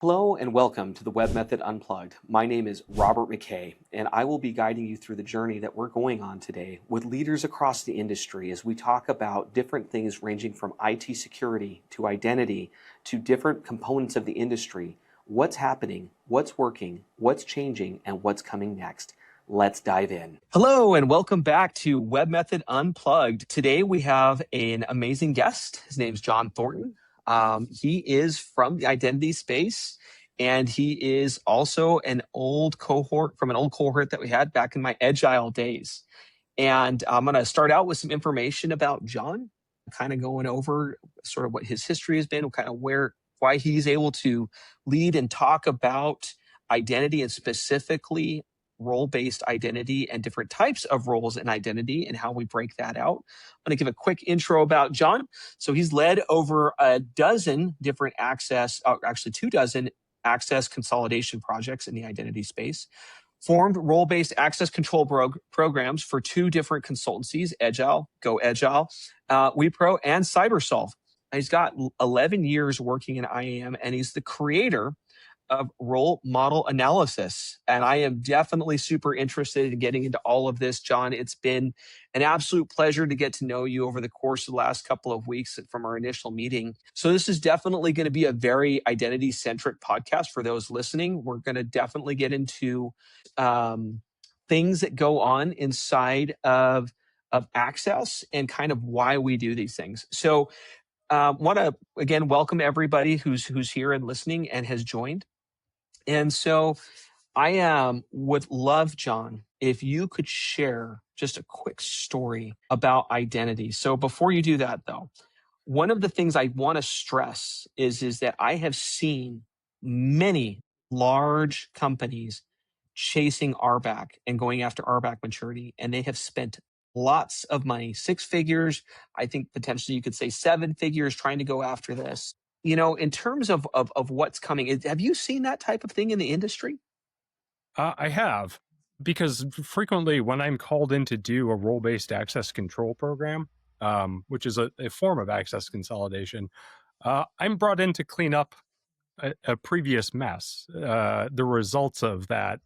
Hello and welcome to the Webmethod Unplugged. My name is Robert McKay, and I will be guiding you through the journey that we're going on today with leaders across the industry as we talk about different things ranging from IT security to identity to different components of the industry. What's happening, what's working, what's changing, and what's coming next. Let's dive in. Hello and welcome back to Webmethod Unplugged. Today we have an amazing guest. His name's John Thornton. He is from the identity space, and he is also an old cohort that we had back in my agile days. And I'm going to start out with some information about John, kind of going over sort of what his history has been, kind of why he's able to lead and talk about identity, and specifically role-based identity and different types of roles in identity and how we break that out. I'm going to give a quick intro about John. So he's led over a dozen different actually 24 access consolidation projects in the identity space, formed role-based access control programs for 2 different consultancies, Go Agile, WePro, and CyberSolve. He's got 11 years working in IAM, and he's the creator of role model analysis. And I am definitely super interested in getting into all of this, John. It's been an absolute pleasure to get to know you over the course of the last couple of weeks from our initial meeting. So this is definitely going to be a very identity-centric podcast for those listening. We're going to definitely get into things that go on inside of access and kind of why we do these things. So want to, again, welcome everybody who's here and listening and has joined. And so I would love, John, if you could share just a quick story about identity. So before you do that, though, one of the things I want to stress is that I have seen many large companies chasing RBAC and going after RBAC maturity, and they have spent lots of money, 6 figures, I think potentially you could say 7 figures, trying to go after this. You know, in terms of what's coming, have you seen that type of thing in the industry? I have, because frequently when I'm called in to do a role-based access control program, which is a form of access consolidation, I'm brought in to clean up a previous mess. The results of that,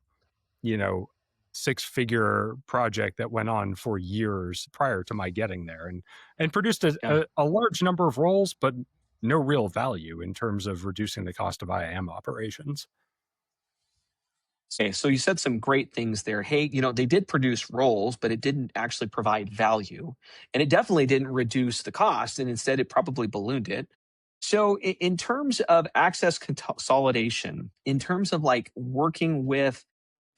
6-figure project that went on for years prior to my getting there, and produced a large number of roles, but no real value in terms of reducing the cost of IAM operations. Okay, so you said some great things there. Hey, they did produce roles, but it didn't actually provide value. And it definitely didn't reduce the cost. And instead, it probably ballooned it. So in terms of access consolidation, in terms of like working with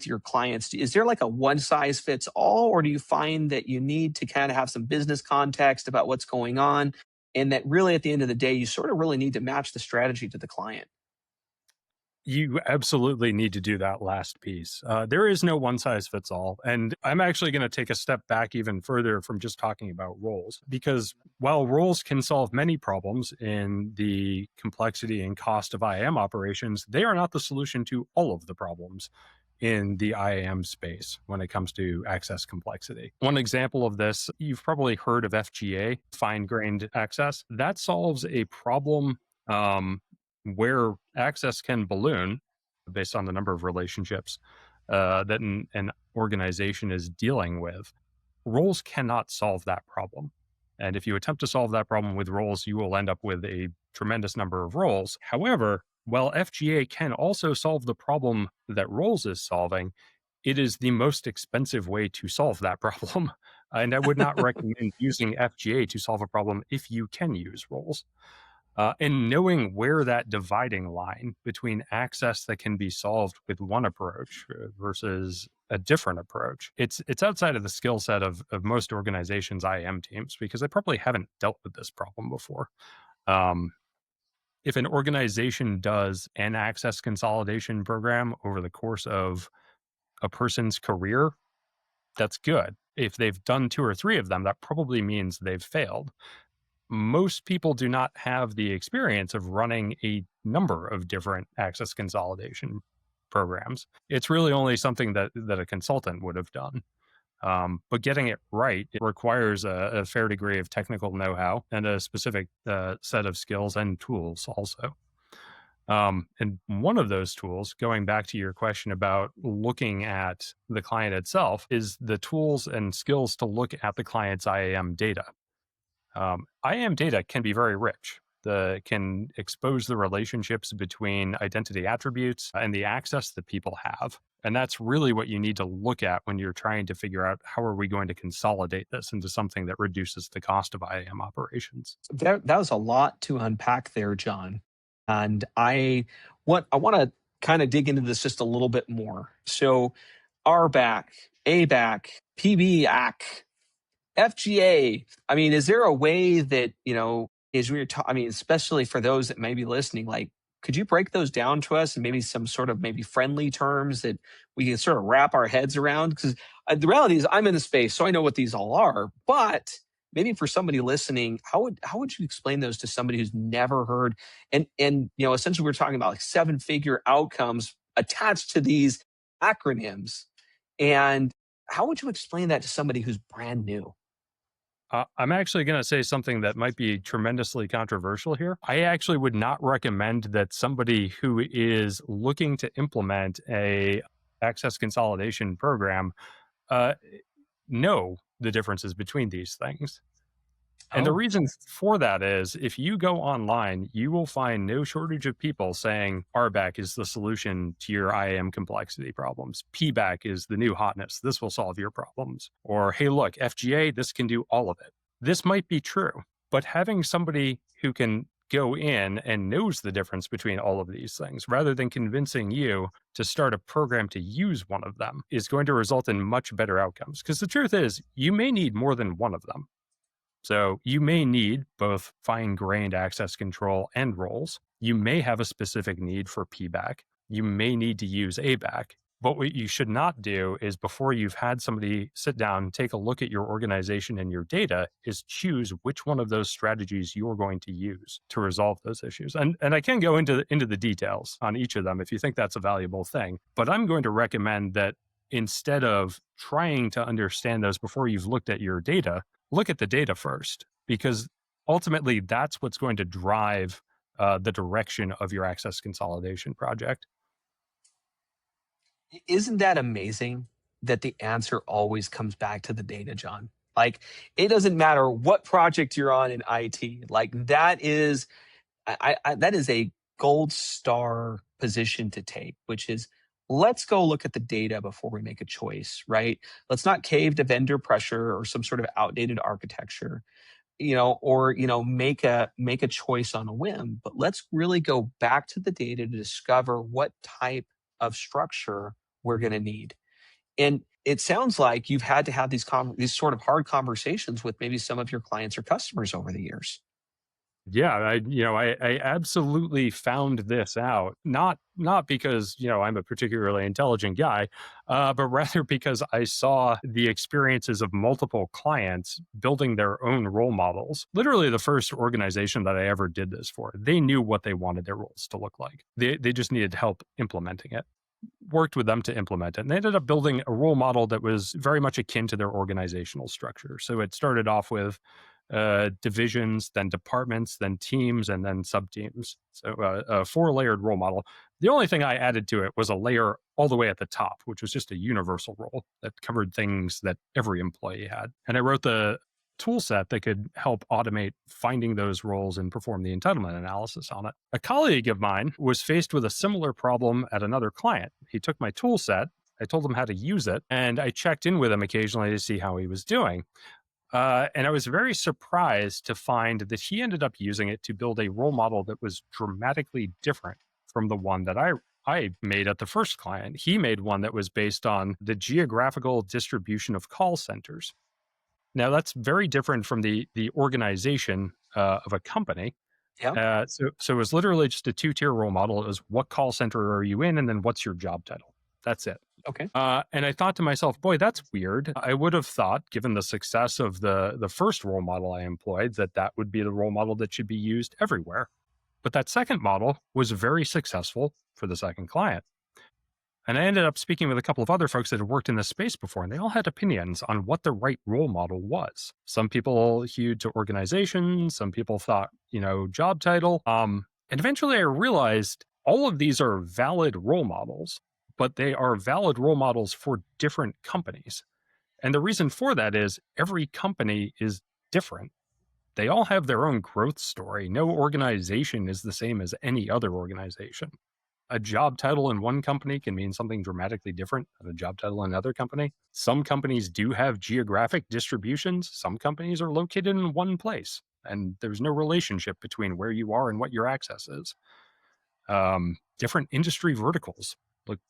your clients, is there like a one size fits all, or do you find that you need to kind of have some business context about what's going on? And that really at the end of the day, you sort of really need to match the strategy to the client? You absolutely need to do that last piece. There is no one size fits all. And I'm actually going to take a step back even further from just talking about roles, because while roles can solve many problems in the complexity and cost of IAM operations, they are not the solution to all of the problems in the IAM space when it comes to access complexity. One example of this, you've probably heard of FGA, fine-grained access. That solves a problem where access can balloon based on the number of relationships that an organization is dealing with. Roles cannot solve that problem. And if you attempt to solve that problem with roles, you will end up with a tremendous number of roles. However, while FGA can also solve the problem that roles is solving, it is the most expensive way to solve that problem. And I would not recommend using FGA to solve a problem if you can use roles. And knowing where that dividing line between access that can be solved with one approach versus a different approach, it's outside of the skill set of most organizations' IAM teams, because they probably haven't dealt with this problem before. If an organization does an access consolidation program over the course of a person's career, that's good. If they've done 2 or 3 of them, that probably means they've failed. Most people do not have the experience of running a number of different access consolidation programs. It's really only something that a consultant would have done. But getting it right, it requires a fair degree of technical know-how and a specific set of skills and tools also. And one of those tools, going back to your question about looking at the client itself, is the tools and skills to look at the client's IAM data. IAM data can be very rich. Can expose the relationships between identity attributes and the access that people have. And that's really what you need to look at when you're trying to figure out how are we going to consolidate this into something that reduces the cost of IAM operations. That was a lot to unpack there, John. And I want to kind of dig into this just a little bit more. So RBAC, ABAC, PBAC, FGA. I mean, is there a way that, is we were I mean, especially for those that may be listening, like, could you break those down to us and maybe some sort of maybe friendly terms that we can sort of wrap our heads around? Because the reality is I'm in the space, so I know what these all are. But maybe for somebody listening, how would you explain those to somebody who's never heard? And essentially we're talking about like 7-figure outcomes attached to these acronyms. And how would you explain that to somebody who's brand new? I'm actually going to say something that might be tremendously controversial here. I actually would not recommend that somebody who is looking to implement a access consolidation program uh, know the differences between these things. And the Oh, reason for that is if you go online, you will find no shortage of people saying RBAC is the solution to your IAM complexity problems. PBAC is the new hotness. This will solve your problems. Or, hey, look, FGA, this can do all of it. This might be true, but having somebody who can go in and knows the difference between all of these things, rather than convincing you to start a program to use one of them, is going to result in much better outcomes. Because the truth is, you may need more than one of them. So you may need both fine-grained access control and roles. You may have a specific need for PBAC. You may need to use ABAC. But what you should not do is before you've had somebody sit down, take a look at your organization and your data, is choose which one of those strategies you're going to use to resolve those issues. And I can go into the details on each of them if you think that's a valuable thing. But I'm going to recommend that instead of trying to understand those before you've looked at your data, look at the data first, because ultimately that's what's going to drive the direction of your access consolidation project. isn't that amazing that the answer always comes back to the data, John? Like, it doesn't matter what project you're on in IT. Like, that is, that is a gold star position to take, which is let's go look at the data before we make a choice, right? Let's not cave to vendor pressure or some sort of outdated architecture, or make a choice on a whim. But let's really go back to the data to discover what type of structure we're going to need. And it sounds like you've had to have these sort of hard conversations with maybe some of your clients or customers over the years. Yeah, I absolutely found this out, not because, I'm a particularly intelligent guy, but rather because I saw the experiences of multiple clients building their own role models. Literally the first organization that I ever did this for, they knew what they wanted their roles to look like. They just needed help implementing it. Worked with them to implement it. And they ended up building a role model that was very much akin to their organizational structure. So it started off with divisions, then departments, then teams, and then sub-teams. So a 4-layered role model. The only thing I added to it was a layer all the way at the top, which was just a universal role that covered things that every employee had. And I wrote the tool set that could help automate finding those roles and perform the entitlement analysis on it. A colleague of mine was faced with a similar problem at another client. He took my tool set, I told him how to use it, and I checked in with him occasionally to see how he was doing. And I was very surprised to find that he ended up using it to build a role model that was dramatically different from the one that I made at the first client. He made one that was based on the geographical distribution of call centers. Now, that's very different from the organization of a company. Yeah. So it was literally just a 2-tier role model. It was what call center are you in, and then what's your job title. That's it. Okay. And I thought to myself, boy, that's weird. I would have thought, given the success of the first role model I employed, that would be the role model that should be used everywhere. But that second model was very successful for the second client. And I ended up speaking with a couple of other folks that had worked in this space before, and they all had opinions on what the right role model was. Some people hewed to organization, some people thought, job title. And eventually I realized All of these are valid role models, but they are valid role models for different companies. And the reason for that is every company is different. They all have their own growth story. No organization is the same as any other organization. A job title in one company can mean something dramatically different than a job title in another company. Some companies do have geographic distributions. Some companies are located in one place, and there's no relationship between where you are and what your access is. Different industry verticals look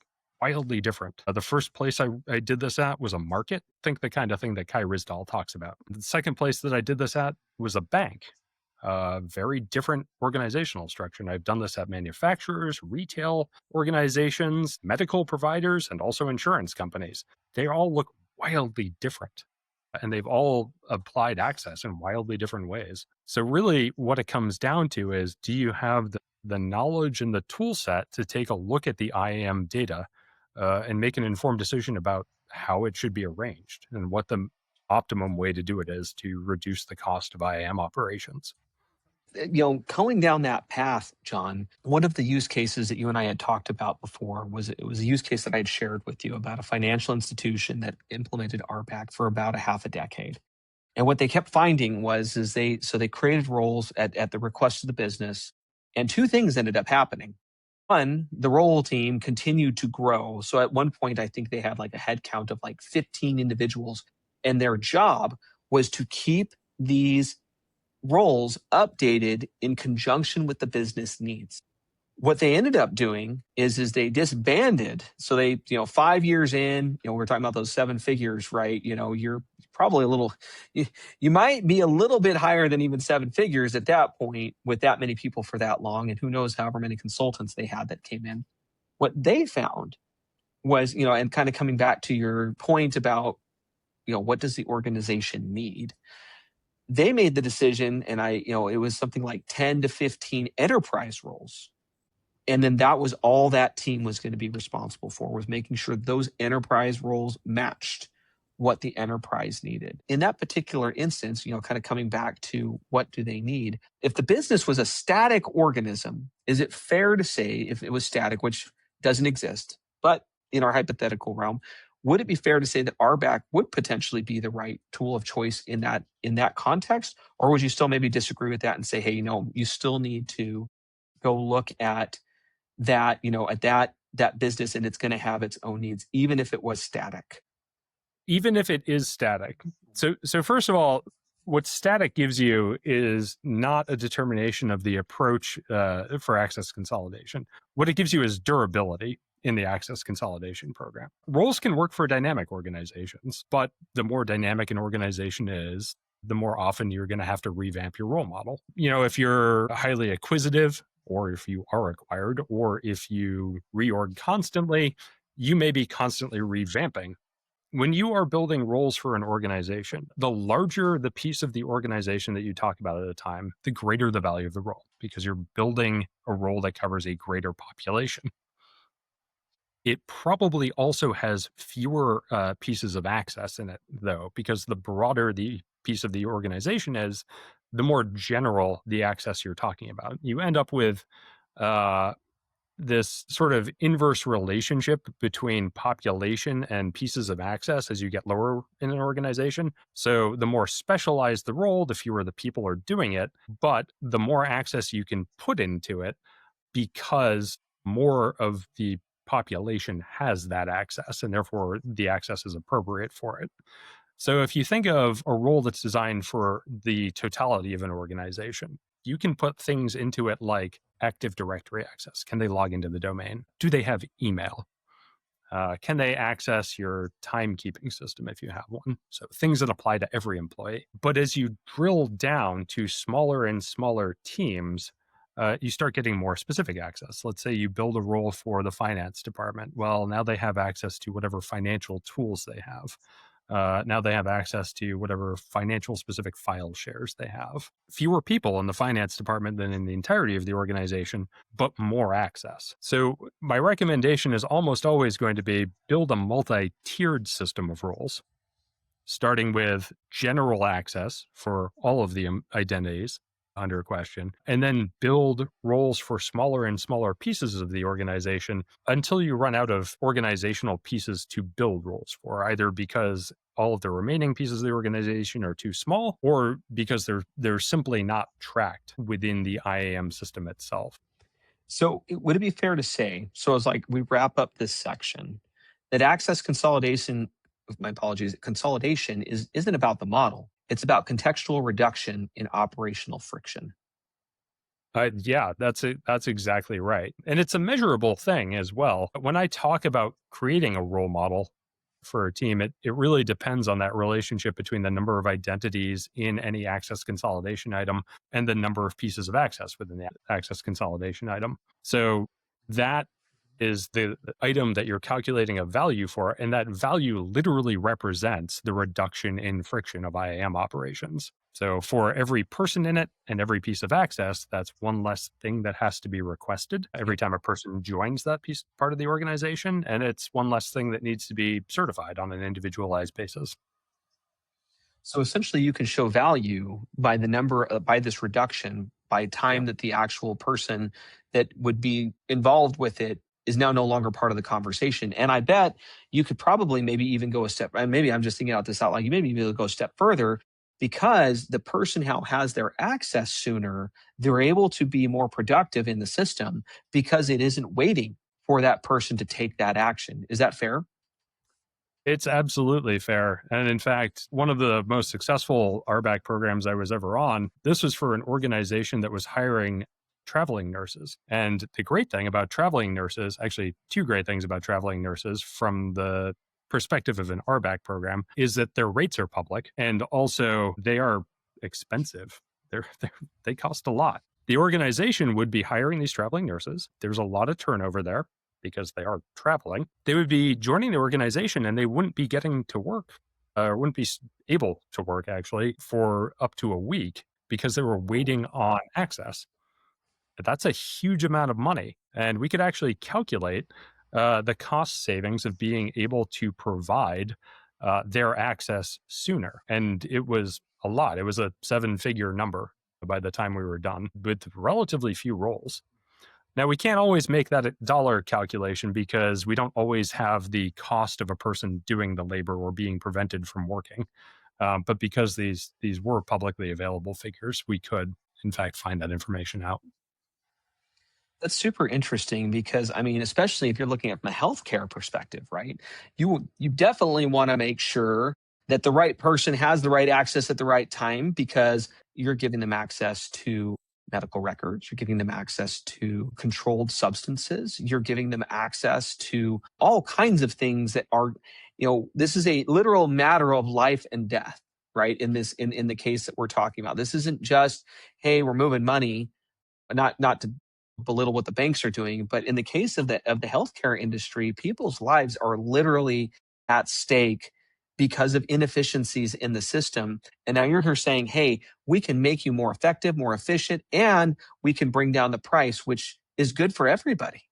wildly different. The first place I did this at was a market. Think the kind of thing that Kai Rizdal talks about. The second place that I did this at was a bank. Very different organizational structure. And I've done this at manufacturers, retail organizations, medical providers, and also insurance companies. They all look wildly different. And they've all applied access in wildly different ways. So really what it comes down to is, do you have the knowledge and the tool set to take a look at the IAM data and make an informed decision about how it should be arranged and what the optimum way to do it is to reduce the cost of IAM operations? Going down that path, John, one of the use cases that you and I had talked about before was a use case that I had shared with you about a financial institution that implemented RBAC for about a half a decade. And what they kept finding was they created roles at the request of the business, and two things ended up happening. One, the role team continued to grow. So at one point, I think they had like a head count of like 15 individuals, and their job was to keep these roles updated in conjunction with the business needs. What they ended up doing is they disbanded. So they, 5 years in, we're talking about those 7 figures, right? You're probably you might be a little bit higher than even 7 figures at that point with that many people for that long. And who knows however many consultants they had that came in. What they found was, and kind of coming back to your point about, what does the organization need? They made the decision, and it was something like 10 to 15 enterprise roles. And then that was all that team was going to be responsible for, was making sure those enterprise roles matched what the enterprise needed. In that particular instance, kind of coming back to what do they need? If the business was a static organism, is it fair to say, if it was static, which doesn't exist, but in our hypothetical realm, would it be fair to say that RBAC would potentially be the right tool of choice in that context? Or would you still maybe disagree with that and say, hey, you still need to go look at that, at that business, and it's going to have its own needs, even if it was static? Even if it is static. So first of all, what static gives you is not a determination of the approach for access consolidation. What it gives you is durability in the access consolidation program. Roles can work for dynamic organizations, but the more dynamic an organization is, the more often you're going to have to revamp your role model. If you're highly acquisitive, or if you are acquired, or if you reorg constantly, you may be constantly revamping. When you are building roles for an organization, the larger the piece of the organization that you talk about at a time, the greater the value of the role, because you're building a role that covers a greater population. It probably also has fewer pieces of access in it, though, because the broader the piece of the organization is, the more general the access you're talking about. You end up with this sort of inverse relationship between population and pieces of access as you get lower in an organization. So the more specialized the role, the fewer the people are doing it, but the more access you can put into it, because more of the population has that access, and therefore the access is appropriate for it. So if you think of a role that's designed for the totality of an organization, you can put things into it like Active Directory access. Can they log into the domain? Do they have email? Can they access your timekeeping system if you have one? So things that apply to every employee. But as you drill down to smaller and smaller teams, you start getting more specific access. Let's say you build a role for the finance department. Well, now they have access to whatever financial tools they have. Now they have access to whatever financial specific file shares they have. Fewer people in the finance department than in the entirety of the organization, but more access. So my recommendation is almost always going to be build a multi-tiered system of roles, starting with general access for all of the identities, under question, and then build roles for smaller and smaller pieces of the organization until you run out of organizational pieces to build roles for, either because all of the remaining pieces of the organization are too small or because they're simply not tracked within the IAM system itself. So, would it be fair to say, so as like we wrap up this section, that access consolidation, my apologies, consolidation isn't about the model. It's about contextual reduction in operational friction. Yeah, that's exactly right. And it's a measurable thing as well. When I talk about creating a role model for a team, it really depends on that relationship between the number of identities in any access consolidation item and the number of pieces of access within the access consolidation item. So that is the item that you're calculating a value for, and that value literally represents the reduction in friction of IAM operations. So for every person in it and every piece of access, that's one less thing that has to be requested every time a person joins that part of the organization, and it's one less thing that needs to be certified on an individualized basis. So essentially, you can show value by the number, by this reduction, by Yeah. time that the actual person that would be involved with it is now no longer part of the conversation. And I bet you could probably maybe even go a step, and maybe I'm just thinking out this out loud, you maybe be able to go a step further because the person who has their access sooner, they're able to be more productive in the system because it isn't waiting for that person to take that action. Is that fair? It's absolutely fair. And in fact, one of the most successful RBAC programs I was ever on, this was for an organization that was hiring traveling nurses. And the great thing about traveling nurses, actually, two great things about traveling nurses from the perspective of an RBAC program, is that their rates are public and also they are expensive. They cost a lot. The organization would be hiring these traveling nurses. There's a lot of turnover there because they are traveling. They would be joining the organization and they wouldn't be getting to work, or wouldn't be able to work actually for up to a week because they were waiting on access. That's a huge amount of money. And we could actually calculate the cost savings of being able to provide their access sooner. And it was a lot. It was a seven-figure number by the time we were done with relatively few roles. Now, we can't always make that a dollar calculation because we don't always have the cost of a person doing the labor or being prevented from working. But because these were publicly available figures, we could, in fact, find that information out. That's super interesting because I mean, especially if you're looking at from a healthcare perspective, right? You definitely want to make sure that the right person has the right access at the right time because you're giving them access to medical records, you're giving them access to controlled substances, you're giving them access to all kinds of things that are, this is a literal matter of life and death, right? In the case that we're talking about. This isn't just, hey, we're moving money, not to belittle what the banks are doing, but in the case of the healthcare industry, people's lives are literally at stake because of inefficiencies in the system. And now you're here saying, "Hey, we can make you more effective, more efficient, and we can bring down the price," which is good for everybody.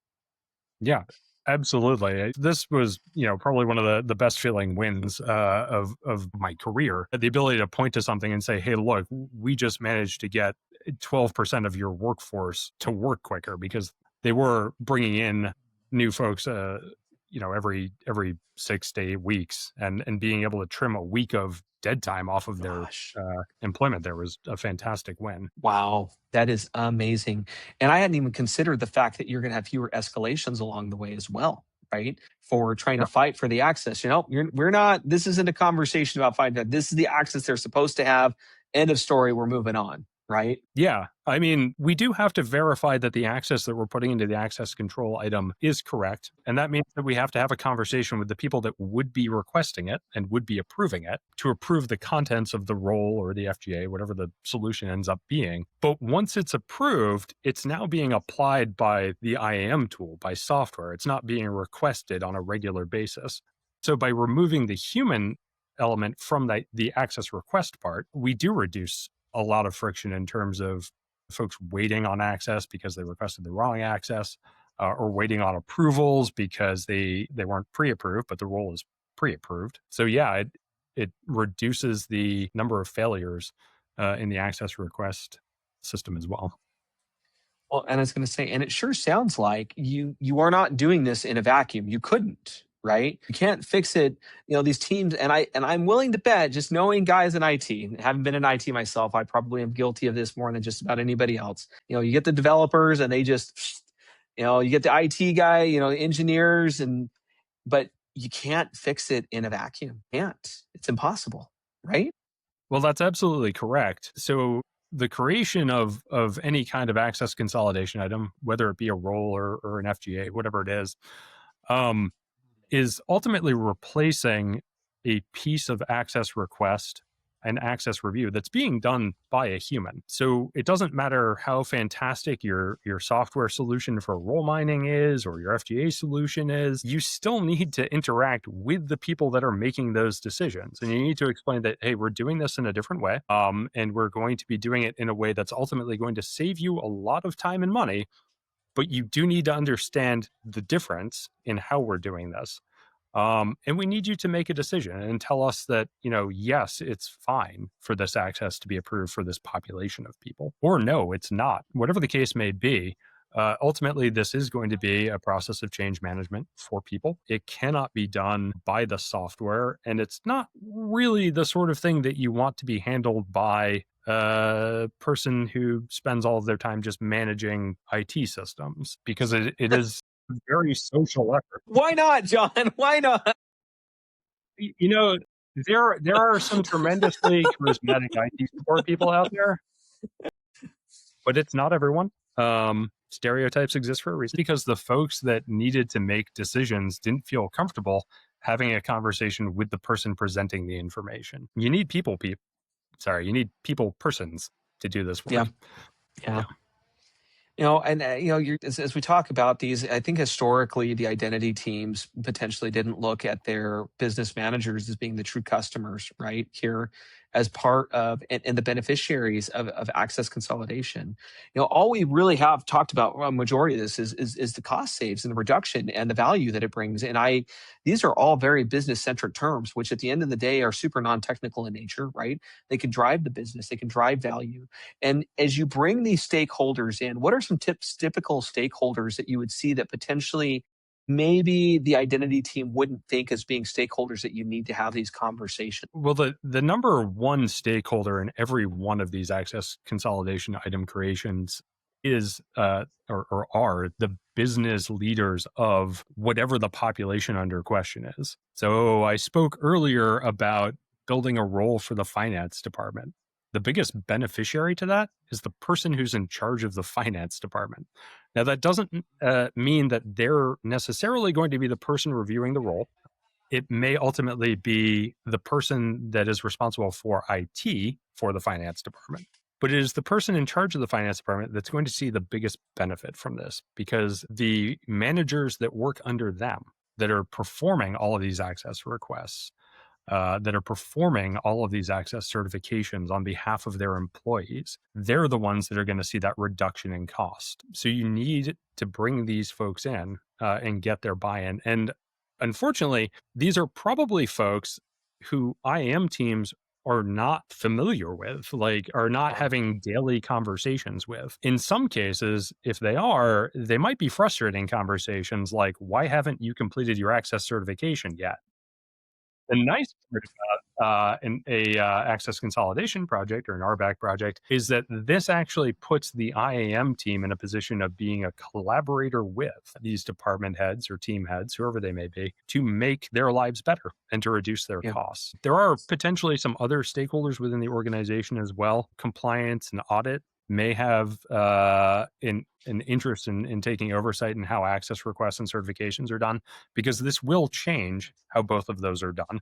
Yeah, absolutely. This was, probably one of the best feeling wins of my career. The ability to point to something and say, "Hey, look, we just managed to get 12% of your workforce to work quicker," because they were bringing in new folks, every 6 to 8 weeks, and being able to trim a week of dead time off of their Gosh. employment there was a fantastic win. Wow, that is amazing. And I hadn't even considered the fact that you're going to have fewer escalations along the way as well, right? For trying to fight for the access. We're not, this isn't a conversation about fighting that. This is the access they're supposed to have. End of story. We're moving on, right? Yeah. I mean, we do have to verify that the access that we're putting into the access control item is correct. And that means that we have to have a conversation with the people that would be requesting it and would be approving it to approve the contents of the role or the FGA, whatever the solution ends up being. But once it's approved, it's now being applied by the IAM tool, by software. It's not being requested on a regular basis. So by removing the human element from the access request part, we do reduce a lot of friction in terms of folks waiting on access because they requested the wrong access, or waiting on approvals because they weren't pre-approved, but the role is pre-approved. So yeah, it reduces the number of failures in the access request system as well. Well, and I was going to say, and it sure sounds like you are not doing this in a vacuum. You couldn't, right? You can't fix it. These teams, and I'm willing to bet, just knowing guys in IT, having been in IT myself, I probably am guilty of this more than just about anybody else. You get the developers, and they just, you get the IT guy, engineers, but you can't fix it in a vacuum. Can't. It's impossible, right? Well, that's absolutely correct. So the creation of any kind of access consolidation item, whether it be a role or an FGA, whatever it is ultimately replacing a piece of access request and access review that's being done by a human. So it doesn't matter how fantastic your software solution for role mining is or your FGA solution is, you still need to interact with the people that are making those decisions. And you need to explain that, hey, we're doing this in a different way. And we're going to be doing it in a way that's ultimately going to save you a lot of time and money. But you do need to understand the difference in how we're doing this. And we need you to make a decision and tell us that, yes, it's fine for this access to be approved for this population of people, or no, it's not. Whatever the case may be, ultimately, this is going to be a process of change management for people. It cannot be done by the software, and it's not really the sort of thing that you want to be handled by a person who spends all of their time just managing IT systems, because it is very social effort. Why not, John? Why not? There are some tremendously charismatic IT support people out there, but it's not everyone. Stereotypes exist for a reason, because the folks that needed to make decisions didn't feel comfortable having a conversation with the person presenting the information. You need you need people persons to do this work. Yeah. As we talk about these, I think historically the identity teams potentially didn't look at their business managers as being the true customers, right? Here, as part of and the beneficiaries of access consolidation. All we really have talked about, a majority of this is the cost saves and the reduction and the value that it brings. And these are all very business centric terms, which at the end of the day are super non-technical in nature, right? They can drive the business, they can drive value. And as you bring these stakeholders in, what are some typical stakeholders that you would see that potentially maybe the identity team wouldn't think as being stakeholders that you need to have these conversations? Well, the number one stakeholder in every one of these access consolidation item creations is or are the business leaders of whatever the population under question is. So I spoke earlier about building a role for the finance department. The biggest beneficiary to that is the person who's in charge of the finance department. Now, that doesn't mean that they're necessarily going to be the person reviewing the role. It may ultimately be the person that is responsible for IT for the finance department. But it is the person in charge of the finance department that's going to see the biggest benefit from this, because the managers that work under them, that are performing all of these access requests, that are performing all of these access certifications on behalf of their employees, they're the ones that are going to see that reduction in cost. So you need to bring these folks in and get their buy-in. And unfortunately, these are probably folks who IAM teams are not familiar with, are not having daily conversations with. In some cases, if they are, they might be frustrating conversations like, why haven't you completed your access certification yet? The nice part about an access consolidation project or an RBAC project is that this actually puts the IAM team in a position of being a collaborator with these department heads or team heads, whoever they may be, to make their lives better and to reduce their costs. There are potentially some other stakeholders within the organization as well. Compliance and audit may have an interest in taking oversight in how access requests and certifications are done, because this will change how both of those are done.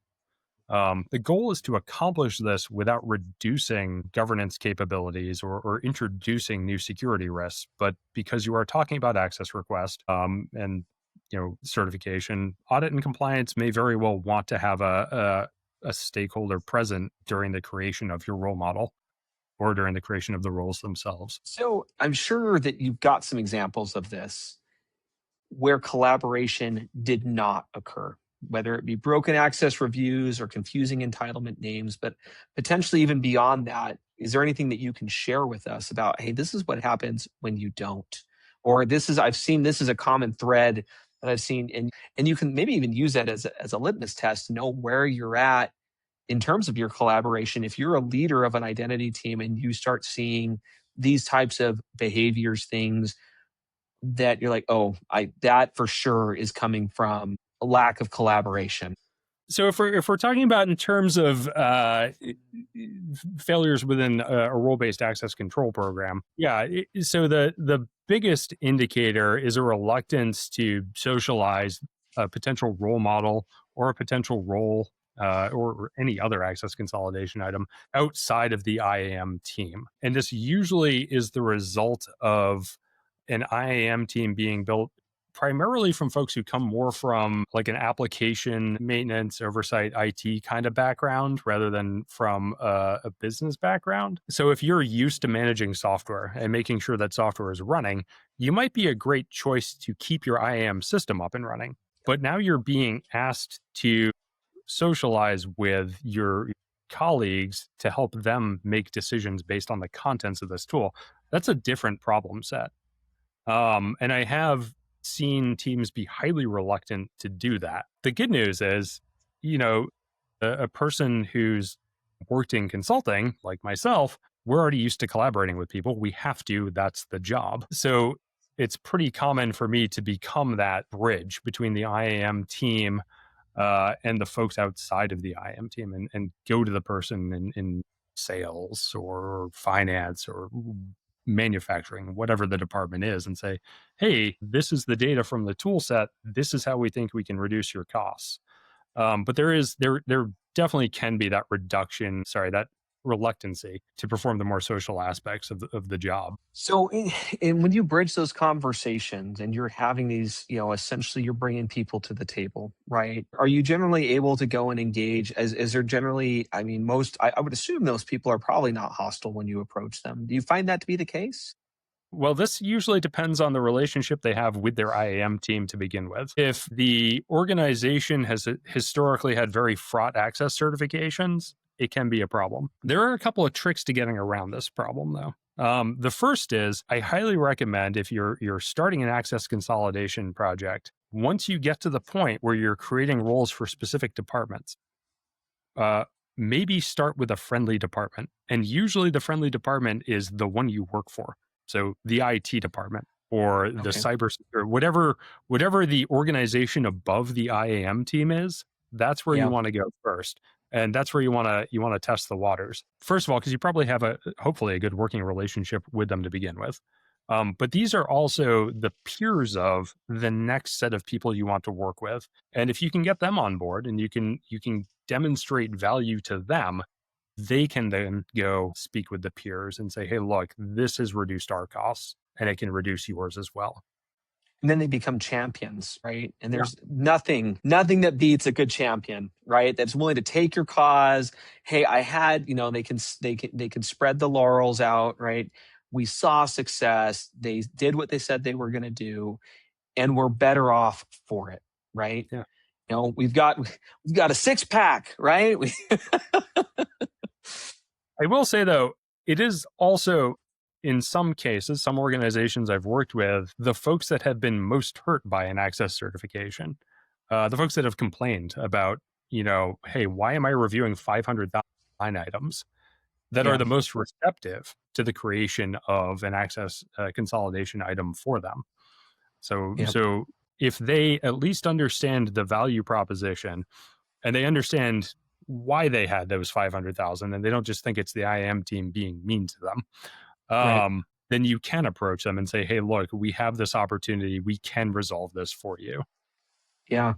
The goal is to accomplish this without reducing governance capabilities or introducing new security risks. But because you are talking about access request and certification, audit and compliance may very well want to have a stakeholder present during the creation of your role model, or during the creation of the roles themselves. So I'm sure that you've got some examples of this where collaboration did not occur, whether it be broken access reviews or confusing entitlement names, but potentially even beyond that, is there anything that you can share with us about, hey, this is what happens when you don't? Or I've seen this as a common thread that I've seen. And you can maybe even use that as a litmus test to know where you're at in terms of your collaboration. If you're a leader of an identity team and you start seeing these types of behaviors, things that you're like, oh, that for sure is coming from a lack of collaboration. So if we're talking about in terms of failures within a role-based access control program, so the biggest indicator is a reluctance to socialize a potential role model or a potential role or any other access consolidation item outside of the IAM team. And this usually is the result of an IAM team being built primarily from folks who come more from like an application maintenance, oversight, IT kind of background rather than from a business background. So if you're used to managing software and making sure that software is running, you might be a great choice to keep your IAM system up and running. But now you're being asked to socialize with your colleagues to help them make decisions based on the contents of this tool. That's a different problem set. And I have seen teams be highly reluctant to do that. The good news is, a person who's worked in consulting, like myself, we're already used to collaborating with people. We have to, that's the job. So it's pretty common for me to become that bridge between the IAM team and the folks outside of the IAM team and go to the person in sales or finance or manufacturing, whatever the department is, and say, hey, this is the data from the tool set. This is how we think we can reduce your costs. But there definitely can be that that reluctancy to perform the more social aspects of the job. So, and when you bridge those conversations and you're having these, essentially you're bringing people to the table, right? Are you generally able to go and engage? Is there generally, I mean, I would assume those people are probably not hostile when you approach them. Do you find that to be the case? Well, this usually depends on the relationship they have with their IAM team to begin with. If the organization has historically had very fraught access certifications, it can be a problem. There are a couple of tricks to getting around this problem, though. The first is I highly recommend if you're starting an access consolidation project, once you get to the point where you're creating roles for specific departments, maybe start with a friendly department. And usually the friendly department is the one you work for. So the IT department or the cyber, or whatever the organization above the IAM team is, that's where you want to go first. And that's where you want to test the waters. First of all, because you probably have hopefully a good working relationship with them to begin with. But these are also the peers of the next set of people you want to work with. And if you can get them on board and you can demonstrate value to them, they can then go speak with the peers and say, hey, look, this has reduced our costs and it can reduce yours as well. And then they become champions, right? And there's nothing that beats a good champion, right? That's willing to take your cause. Hey, I had, they can spread the laurels out, right? We saw success. They did what they said they were going to do, and we're better off for it, right? Yeah. We've got a six pack, right? I will say though, it is also, in some cases, some organizations I've worked with, the folks that have been most hurt by an access certification, the folks that have complained about, hey, why am I reviewing 500,000 line items, that are the most receptive to the creation of an access consolidation item for them. So if they at least understand the value proposition and they understand why they had those 500,000 and they don't just think it's the IAM team being mean to them, then you can approach them and say, hey, look, we have this opportunity. We can resolve this for you. Yeah.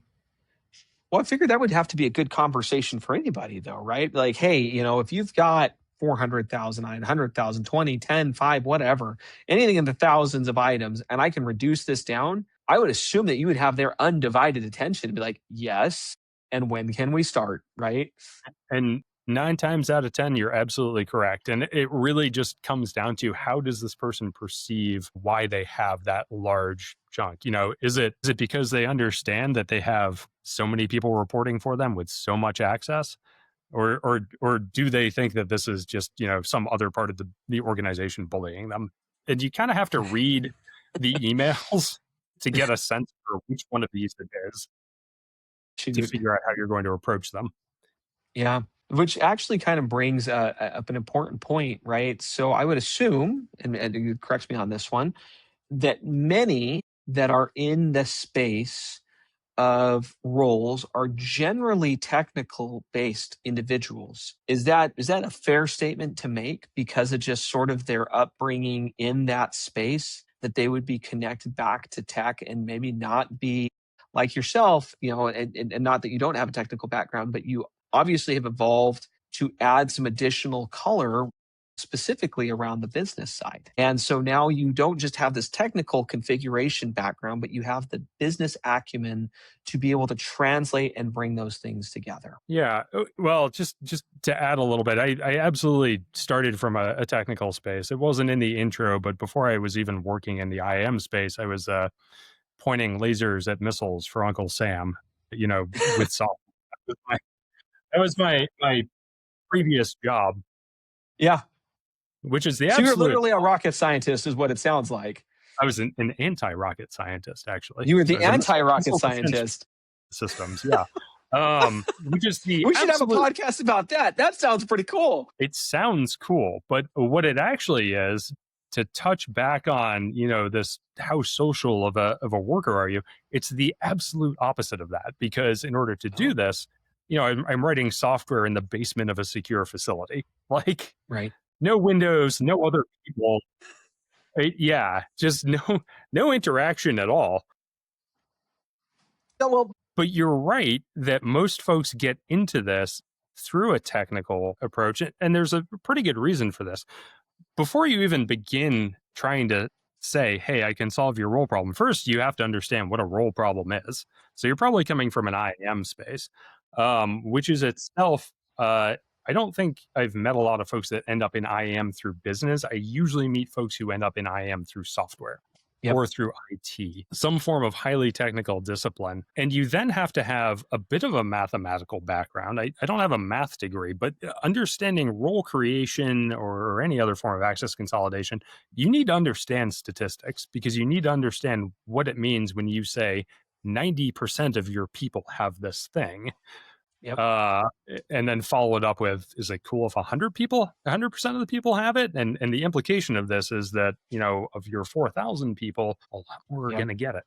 Well, I figured that would have to be a good conversation for anybody though, right? Like, hey, if you've got 400,000, 900,000, 20, 10, 5, whatever, anything in the thousands of items, and I can reduce this down, I would assume that you would have their undivided attention to be like, yes, and when can we start, right? And 9 times out of 10, you're absolutely correct. And it really just comes down to, how does this person perceive why they have that large chunk? Is it because they understand that they have so many people reporting for them with so much access? or do they think that this is just, some other part of the organization bullying them? And you kind of have to read the emails to get a sense for which one of these it is to figure out how you're going to approach them. Yeah, which actually kind of brings up an important point, right? So I would assume, and you correct me on this one, that many that are in the space of roles are generally technical based individuals. Is that a fair statement to make because of just sort of their upbringing in that space, that they would be connected back to tech and maybe not be like yourself, and not that you don't have a technical background, but you obviously have evolved to add some additional color specifically around the business side. And so now you don't just have this technical configuration background, but you have the business acumen to be able to translate and bring those things together. Yeah. Well, just to add a little bit, I absolutely started from a technical space. It wasn't in the intro, but before I was even working in the IM space, I was pointing lasers at missiles for Uncle Sam, with software. That was my previous job, Yeah. which is the So you're absolute. literally a rocket scientist, is what it sounds like. I was an anti-rocket scientist, actually. You were So the I was a anti-rocket missile defense scientist. systems. Yeah. Which is the We should have a absolute. podcast about that. That sounds pretty cool. It sounds cool, but what it actually is, to touch back on, this, how social of a worker are you? It's the absolute opposite of that, because in order to do this, I'm writing software in the basement of a secure facility, like Right. no windows, no other people. Yeah, just no interaction at all. So, well, But you're right that most folks get into this through a technical approach, and there's a pretty good reason for this. Before you even begin trying to say, hey, I can solve your role problem, first you have to understand what a role problem is. So you're probably coming from an IM space, which is itself, I don't think I've met a lot of folks that end up in IM through business. I usually meet folks who end up in IM through software. Yep. Or through IT, some form of highly technical discipline. And you then have to have a bit of a mathematical background. I don't have a math degree, but understanding role creation or any other form of access consolidation, you need to understand statistics, because you need to understand what it means when you say 90% of your people have this thing. Yep. And then follow it up with, is it cool if 100 people, 100% of the people have it? And the implication of this is that, of your 4,000 people, a lot more are going to get it.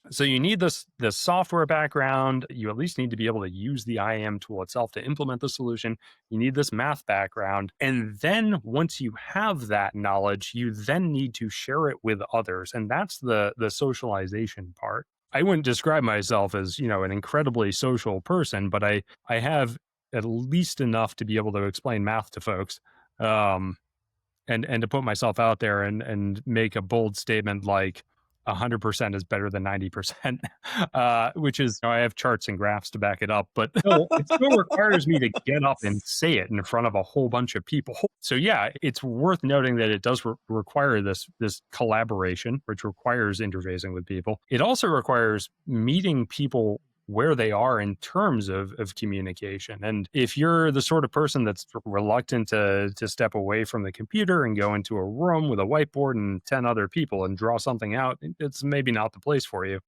So you need this software background. You at least need to be able to use the IAM tool itself to implement the solution. You need this math background. And then once you have that knowledge, you then need to share it with others. And that's the socialization part. I wouldn't describe myself as, an incredibly social person, but I have at least enough to be able to explain math to folks, and to put myself out there and make a bold statement like 100% is better than 90%, which is, I have charts and graphs to back it up, but it still requires me to get up and say it in front of a whole bunch of people. So yeah, it's worth noting that it does require this collaboration, which requires interfacing with people. It also requires meeting people where they are in terms of communication. And if you're the sort of person that's reluctant to step away from the computer and go into a room with a whiteboard and 10 other people and draw something out, it's maybe not the place for you.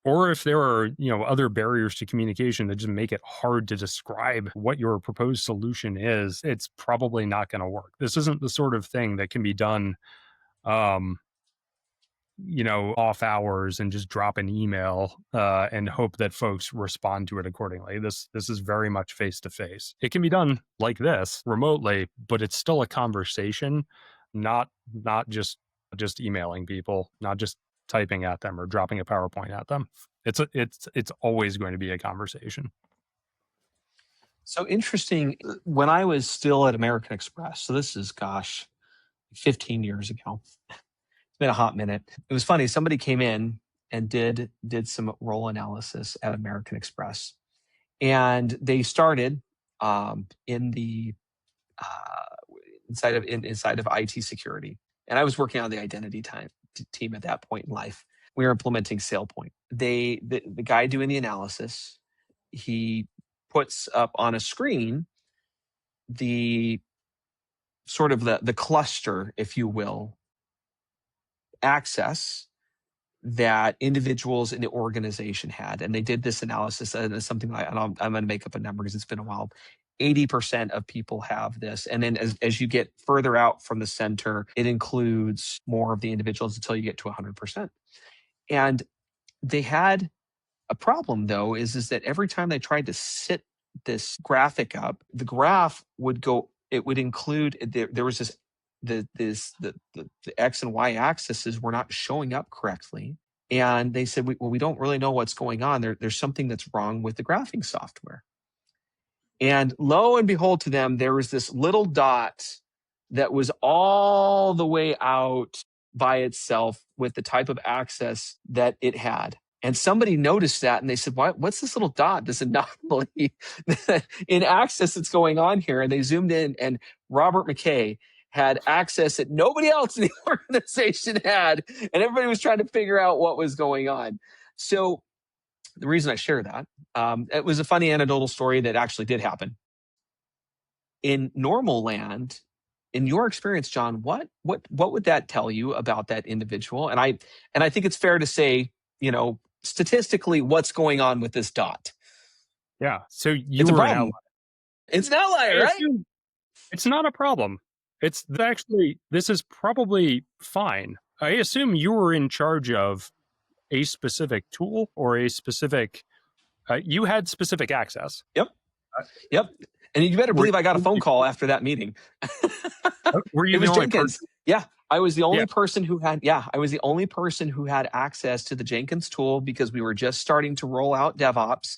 Or if there are, other barriers to communication that just make it hard to describe what your proposed solution is, it's probably not going to work. This isn't the sort of thing that can be done, off hours and just drop an email and hope that folks respond to it accordingly. This is very much face to face. It can be done like this remotely, but it's still a conversation, not just emailing people, not just typing at them or dropping a PowerPoint at them. It's always going to be a conversation. So interesting. When I was still at American Express, so this is 15 years ago. It's been a hot minute. It was funny. Somebody came in and did some role analysis at American Express, and they started in the inside of IT security. And I was working on the identity team at that point in life. We were implementing SailPoint. The guy doing the analysis, he puts up on a screen the sort of the cluster, if you will, access that individuals in the organization had. And they did this analysis, and it's something like, and I'm going to make up a number because it's been a while. 80% of people have this. And then as you get further out from the center, it includes more of the individuals until you get to 100%. And they had a problem, though, is that every time they tried to sit this graphic up, the graph would go, it would include, there was this, the X and Y axes were not showing up correctly. And they said, we don't really know what's going on. There's something that's wrong with the graphing software. And lo and behold, to them, there was this little dot that was all the way out by itself with the type of access that it had. And somebody noticed that, and they said, what's this little dot, this anomaly in access that's going on here? And they zoomed in, and Robert McKay had access that nobody else in the organization had, and everybody was trying to figure out what was going on. So the reason I share that, it was a funny anecdotal story that actually did happen. In normal land, in your experience, John, what would that tell you about that individual? And I think it's fair to say, statistically, what's going on with this dot? Yeah. So it's a problem. It's an outlier, right? It's not a problem. This is probably fine. I assume you were in charge of a specific tool or a specific, you had specific access. Yep. And you better believe I got a phone call after that meeting. Were you the only person? Yeah. I was the only person who had access to the Jenkins tool because we were just starting to roll out DevOps.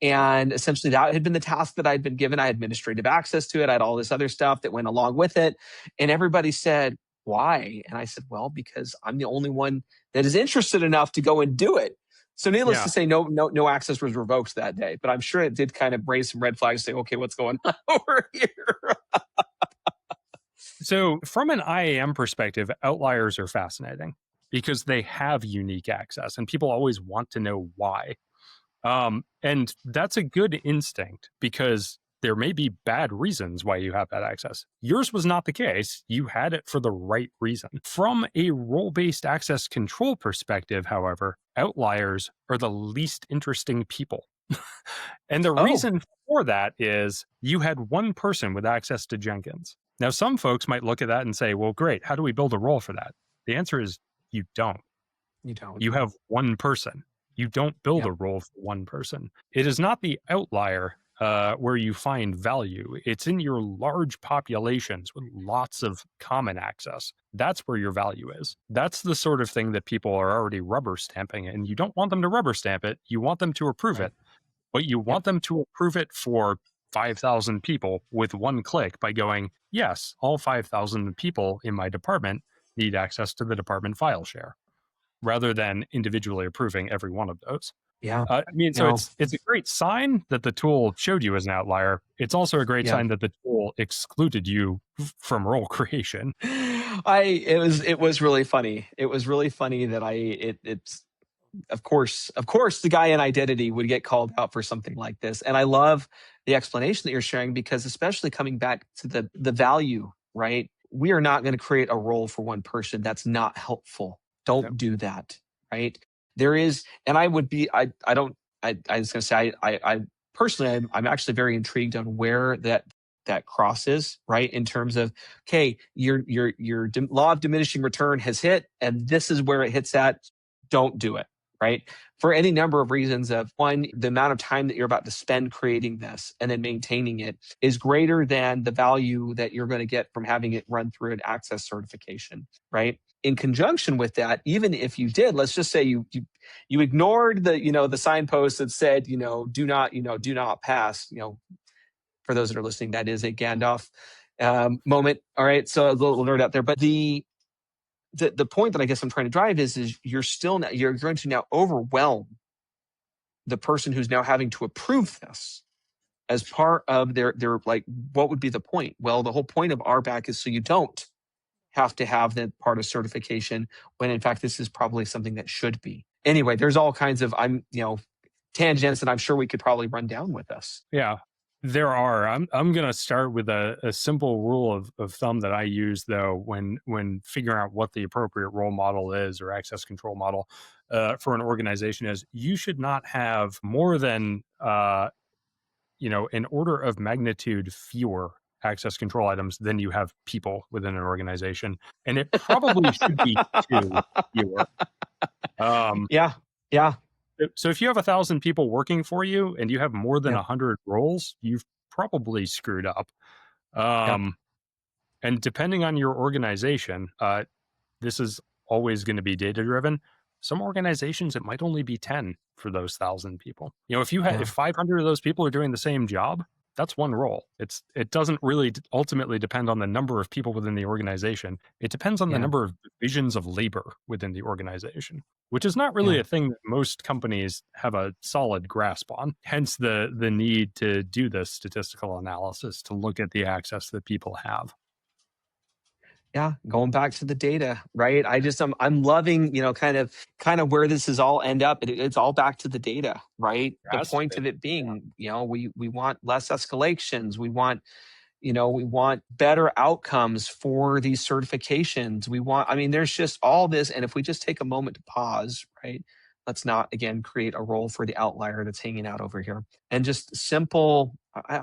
And essentially that had been the task that I'd been given. I had administrative access to it. I had all this other stuff that went along with it. And everybody said, why? And I said, well, because I'm the only one that is interested enough to go and do it. So needless to say, no access was revoked that day. But I'm sure it did kind of raise some red flags, say, okay, what's going on over here? So from an IAM perspective, outliers are fascinating because they have unique access and people always want to know why. And that's a good instinct because there may be bad reasons why you have that access. Yours was not the case. You had it for the right reason. From a role-based access control perspective, however, outliers are the least interesting people. And the reason for that is you had one person with access to Jenkins. Now, some folks might look at that and say, well, great, how do we build a role for that? The answer is you don't. You don't. You have one person. You don't build a role for one person. It is not the outlier where you find value. It's in your large populations with lots of common access. That's where your value is. That's the sort of thing that people are already rubber stamping, and you don't want them to rubber stamp it. You want them to approve it, but you want them to approve it for 5,000 people with one click by going, yes, all 5,000 people in my department need access to the department file share, rather than individually approving every one of those. Yeah. It's a great sign that the tool showed you as an outlier. It's also a great sign that the tool excluded you from role creation. It was really funny. It was really funny that it's of course the guy in identity would get called out for something like this. And I love the explanation that you're sharing because especially coming back to the value, right? We are not going to create a role for one person. That's not helpful. Don't do that, right? There is, and I was going to say, I personally, I'm actually very intrigued on where that cross is, right? In terms of, okay, your law of diminishing return has hit, and this is where it hits at. Don't do it, right? For any number of reasons of one, the amount of time that you're about to spend creating this and then maintaining it is greater than the value that you're going to get from having it run through an access certification, right? In conjunction with that, even if you did, let's just say you ignored the signpost that said, do not pass, for those that are listening, that is a Gandalf moment. All right. So a little nerd out there, but the point that I guess I'm trying to drive is you're going to now overwhelm the person who's now having to approve this as part of their like, what would be the point? Well, the whole point of RBAC is so you don't have to have that part of certification when in fact this is probably something that should be. Anyway, there's all kinds of, tangents that I'm sure we could probably run down with us. Yeah, there are. I'm going to start with a simple rule of thumb that I use, though, when figuring out what the appropriate role model is or access control model for an organization is. You should not have more than an order of magnitude fewer access control items than you have people within an organization, and it probably should be two fewer. Yeah, yeah, So if you have 1,000 people working for you and you have more than yeah, 100 roles, you've probably screwed up. yeah, And depending on your organization, this is always going to be data driven. Some organizations, it might only be 10 for those 1,000 people. If 500 of those people are doing the same job, that's one role. It doesn't really ultimately depend on the number of people within the organization. It depends on the yeah, number of divisions of labor within the organization, which is not really yeah. a thing that most companies have a solid grasp on. Hence the need to do this statistical analysis to look at the access that people have. Yeah, going back to the data, right? I'm loving, kind of where this is all end up. It's all back to the data, right? The Has to point be. of it being, we want less escalations. We want better outcomes for these certifications. I mean, there's just all this. And if we just take a moment to pause, right? Let's not again create a role for the outlier that's hanging out over here. And just simple, I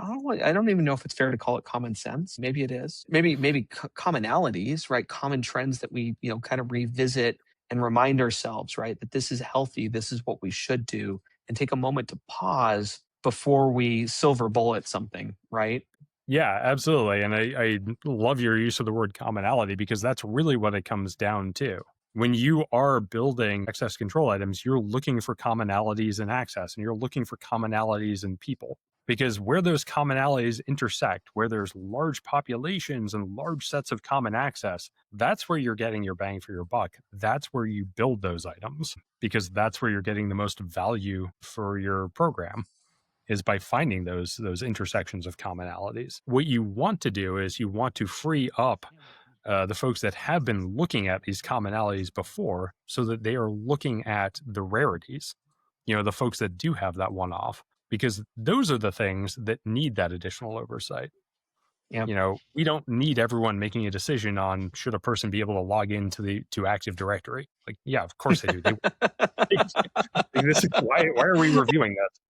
don't even know if it's fair to call it common sense. Maybe it is. Maybe commonalities, right? Common trends that we, kind of revisit and remind ourselves, right? That this is healthy. This is what we should do, and take a moment to pause before we silver bullet something, right? Yeah, absolutely. And I love your use of the word commonality, because that's really what it comes down to. When you are building access control items, you're looking for commonalities in access, and you're looking for commonalities in people. Because where those commonalities intersect, where there's large populations and large sets of common access, that's where you're getting your bang for your buck. That's where you build those items, because that's where you're getting the most value for your program, is by finding those intersections of commonalities. What you want to do is you want to free up the folks that have been looking at these commonalities before, so that they are looking at the rarities, the folks that do have that one-off, because those are the things that need that additional oversight. Yeah. We don't need everyone making a decision on should a person be able to log into to Active Directory. Like, yeah, of course they do. This is why are we reviewing this?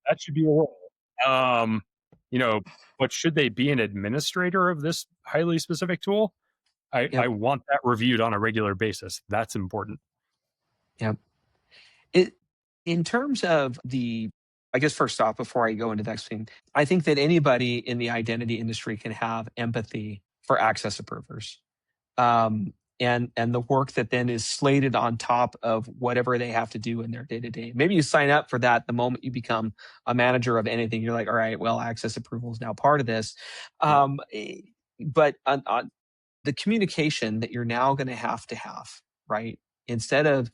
That should be a role. Um, you know, but should they be an administrator of this highly specific tool? I Yep. want that reviewed on a regular basis. That's important. Yep. It in terms of I guess first off, before I go into the next thing, I think that anybody in the identity industry can have empathy for access approvers. And the work that then is slated on top of whatever they have to do in their day to day. Maybe you sign up for that the moment you become a manager of anything. You're like, all right, well, access approval is now part of this. Yeah. But on the communication that you're now going to have, right? Instead of,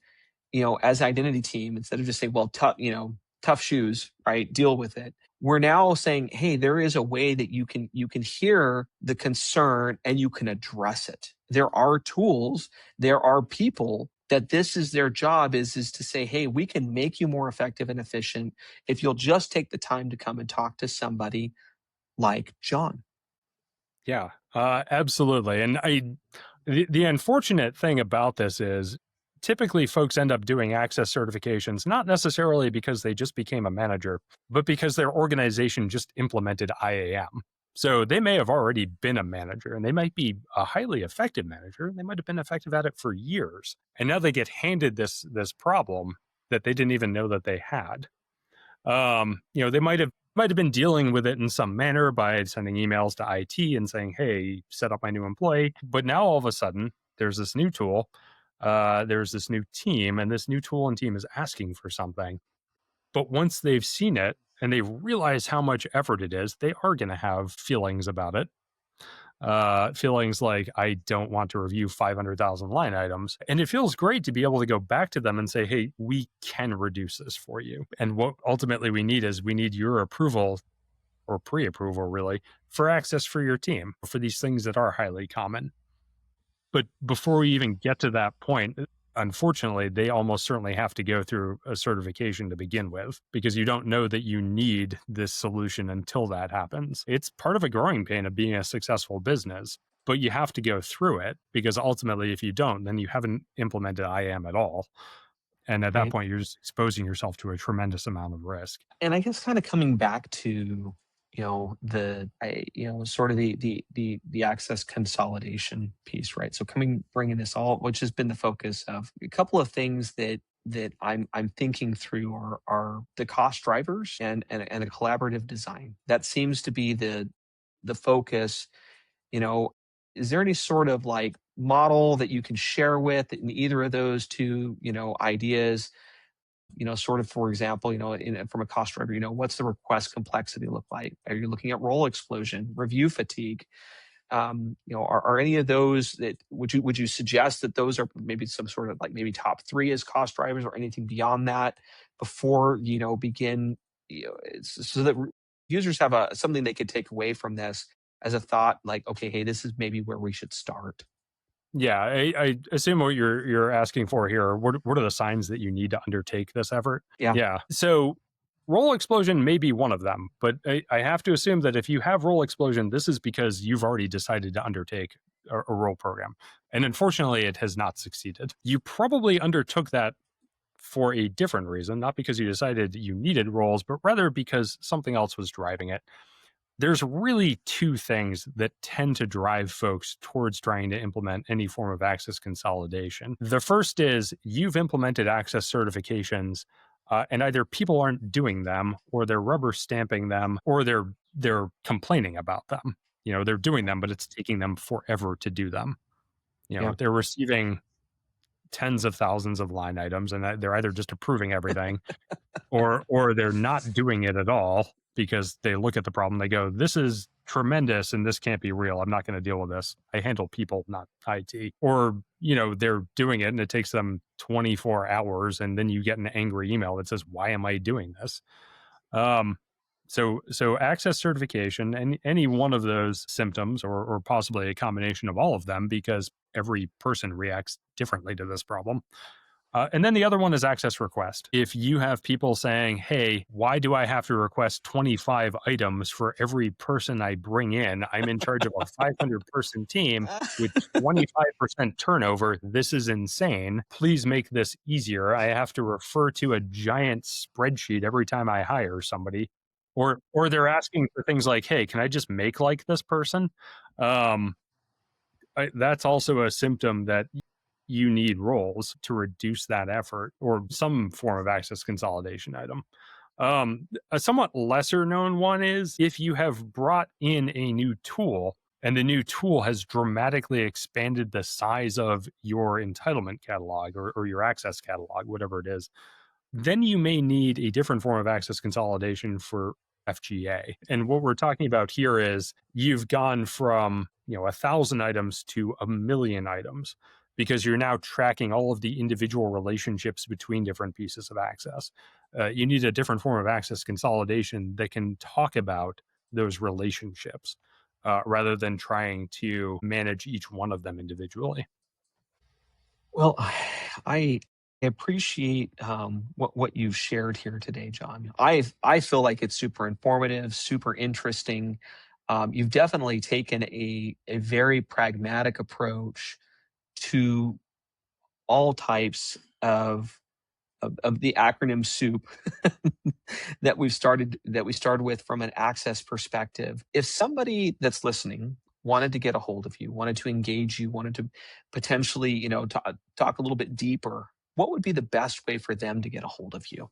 as identity team, instead of just saying, well, tough shoes, right? Deal with it. We're now saying, hey, there is a way that you can hear the concern and you can address it. There are tools, there are people that this is their job is to say, hey, we can make you more effective and efficient if you'll just take the time to come and talk to somebody like John. Yeah, absolutely. And the unfortunate thing about this is typically folks end up doing access certifications, not necessarily because they just became a manager, but because their organization just implemented IAM. So they may have already been a manager, and they might be a highly effective manager, and they might have been effective at it for years. And now they get handed this problem that they didn't even know that they had. They might have been dealing with it in some manner by sending emails to IT and saying, hey, set up my new employee. But now all of a sudden, there's this new tool, there's this new team, and this new tool and team is asking for something. But once they've seen it and they've realized how much effort it is, they are going to have feelings about it. Feelings like, I don't want to review 500,000 line items. And it feels great to be able to go back to them and say, hey, we can reduce this for you. And what ultimately we need your approval, or pre-approval really, for access for your team, for these things that are highly common. But before we even get to that point, unfortunately, they almost certainly have to go through a certification to begin with because you don't know that you need this solution until that happens. It's part of a growing pain of being a successful business, but you have to go through it because ultimately, if you don't, then you haven't implemented IAM at all. And at that Right. point, you're just exposing yourself to a tremendous amount of risk. And I guess kind of coming back to, sort of the access consolidation piece, right? So bringing this all, which has been the focus of a couple of things that I'm thinking through are the cost drivers and a collaborative design. That seems to be the focus. you know, is there any sort of like model that you can share with in either of those two, ideas? Sort of, for example, from a cost driver, what's the request complexity look like? Are you looking at role explosion, review fatigue? Are any of those that would you suggest that those are maybe some sort of like maybe top three as cost drivers or anything beyond that before begin, so that users have something they could take away from this as a thought, like, okay, hey, this is maybe where we should start. Yeah, I assume what you're asking for here. What are the signs that you need to undertake this effort? Yeah. Yeah. So role explosion may be one of them, but I have to assume that if you have role explosion, this is because you've already decided to undertake a role program. And unfortunately, it has not succeeded. You probably undertook that for a different reason, not because you decided you needed roles, but rather because something else was driving it. There's really two things that tend to drive folks towards trying to implement any form of access consolidation. The first is you've implemented access certifications, and either people aren't doing them, or they're rubber stamping them, or they're complaining about them. They're doing them, but it's taking them forever to do them. Yeah. They're receiving tens of thousands of line items, and they're either just approving everything, or they're not doing it at all because they look at the problem, they go, this is tremendous and this can't be real. I'm not going to deal with this. I handle people, not IT. Or, they're doing it and it takes them 24 hours and then you get an angry email that says, why am I doing this? Um, so access certification and any one of those symptoms, or possibly a combination of all of them, because every person reacts differently to this problem. And then the other one is access request. If you have people saying, hey, why do I have to request 25 items for every person I bring in? I'm in charge of a 500-person team with 25% turnover. This is insane. Please make this easier. I have to refer to a giant spreadsheet every time I hire somebody. Or they're asking for things like, hey, can I just make like this person? Um, that's also a symptom that you need roles to reduce that effort, or some form of access consolidation item. A somewhat lesser known one is if you have brought in a new tool and the new tool has dramatically expanded the size of your entitlement catalog, or your access catalog, whatever it is, then you may need a different form of access consolidation for FGA. And what we're talking about here is you've gone from 1,000 items to 1,000,000 items because you're now tracking all of the individual relationships between different pieces of access. You need a different form of access consolidation that can talk about those relationships rather than trying to manage each one of them individually. Well, I appreciate what you've shared here today, John. I feel like it's super informative, super interesting. You've definitely taken a very pragmatic approach to all types of the acronym soup that we started with from an access perspective. If somebody that's listening wanted to get a hold of you, wanted to engage you, wanted to potentially, talk a little bit deeper, what would be the best way for them to get a hold of you?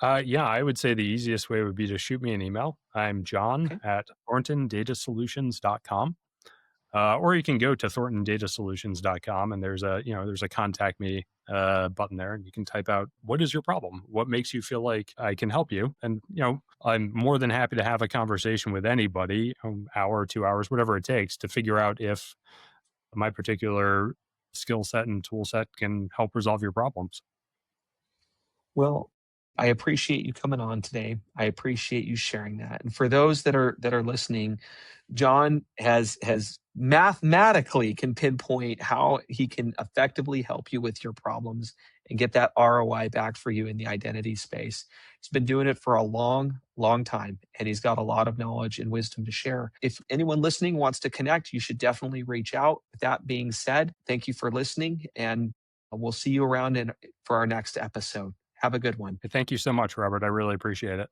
Yeah, I would say the easiest way would be to shoot me an email. I'm John Okay. at thorntondatasolutions.com. Or you can go to thorntondatasolutions.com, and there's a contact me button there, and you can type out, what is your problem? What makes you feel like I can help you? And, I'm more than happy to have a conversation with anybody, hour, 2 hours, whatever it takes to figure out if my particular skill set and tool set can help resolve your problems. Well, I appreciate you coming on today. I appreciate you sharing that. And for those that are listening, John has mathematically can pinpoint how he can effectively help you with your problems and get that ROI back for you in the identity space. He's been doing it for a long time, and he's got a lot of knowledge and wisdom to share. If anyone listening wants to connect, you should definitely reach out. With that being said, thank you for listening, and we'll see you around for our next episode. Have a good one. Thank you so much, Robert. I really appreciate it.